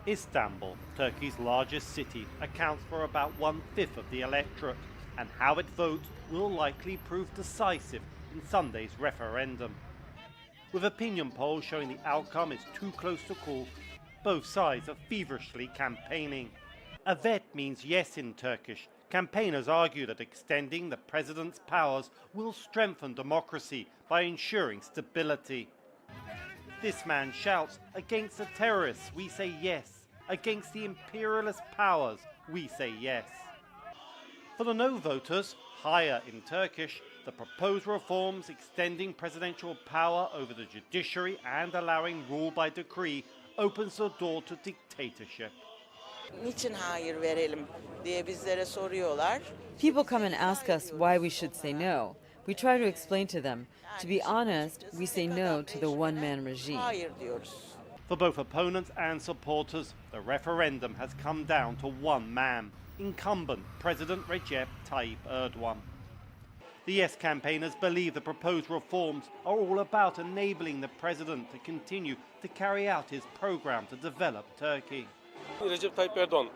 Istanbul, Turkey's largest city, accounts for about 1/5 of the electorate, and how it votes will likely prove decisive in Sunday's referendum. With opinion polls showing the outcome is too close to call, both sides are feverishly campaigning. Evet means yes in Turkish. Campaigners argue that extending the president's powers will strengthen democracy by ensuring stability. This man shouts, against the terrorists, we say yes. Against the imperialist powers, we say yes. For the no voters, higher in Turkish, the proposed reforms extending presidential power over the judiciary and allowing rule by decree opens the door to dictatorship. Niçin hayır verelim diye bizlere soruyorlar. People come and ask us why we should say no. We try to explain to them. To be honest, we say no to the one-man regime. Hayır diyoruz. For both opponents and supporters, the referendum has come down to one man, incumbent President Recep Tayyip Erdogan. The Yes campaigners believe the proposed reforms are all about enabling the president to continue to carry out his program to develop Turkey. Recep Tayyip Erdogan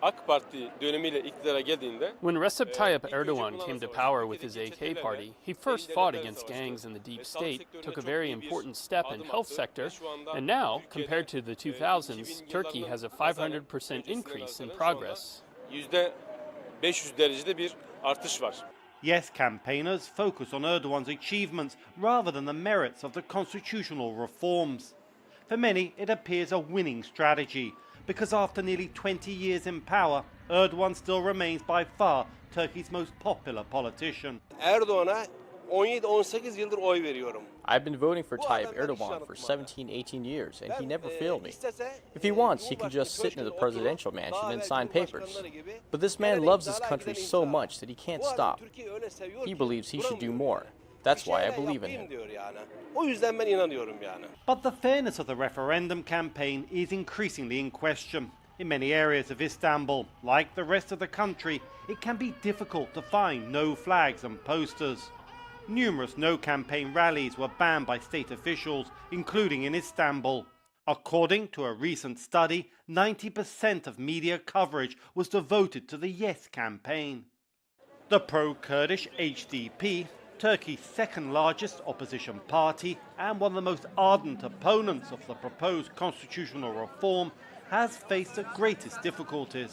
AK Parti dönemiyle iktidara geldiğinde When Recep Tayyip Erdogan came to power with his AK party, he first fought against gangs in the deep state, took a very important step in health sector, and now, compared to the 2000s, Turkey has a 500% increase in progress. %500 derecede bir artış var. Yes campaigners focus on Erdogan's achievements rather than the merits of the constitutional reforms. For many, it appears a winning strategy, because after nearly 20 years in power, Erdogan still remains by far Turkey's most popular politician. Erdoğan'a 17-18 yıldır oy veriyorum. I've been voting for Tayyip Erdogan for 17-18 years, and he never failed me. If he wants, he can just sit in the presidential mansion and sign papers. But this man loves his country so much that he can't stop. He believes he should do more. That's why I believe in him. O yüzden ben inanıyorum yani. But the fairness of the referendum campaign is increasingly in question. In many areas of Istanbul, like the rest of the country, it can be difficult to find no flags and posters. Numerous no campaign rallies were banned by state officials, including in Istanbul. According to a recent study, 90% of media coverage was devoted to the Yes campaign. The pro-Kurdish HDP, Turkey's second largest opposition party and one of the most ardent opponents of the proposed constitutional reform, has faced the greatest difficulties.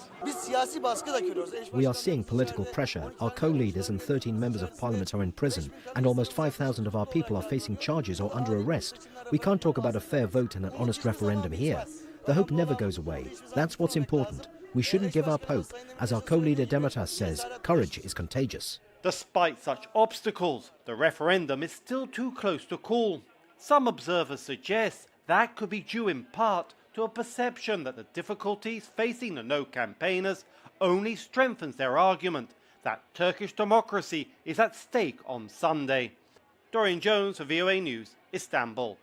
We are seeing political pressure. Our co-leaders and 13 members of parliament are in prison, and almost 5,000 of our people are facing charges or under arrest. We can't talk about a fair vote and an honest referendum here. The hope never goes away. That's what's important. We shouldn't give up hope. As our co-leader Demirtas says, courage is contagious. Despite such obstacles, the referendum is still too close to call. Some observers suggest that could be due in part to a perception that the difficulties facing the no campaigners only strengthens their argument that Turkish democracy is at stake on Sunday. Dorian Jones for VOA News, Istanbul.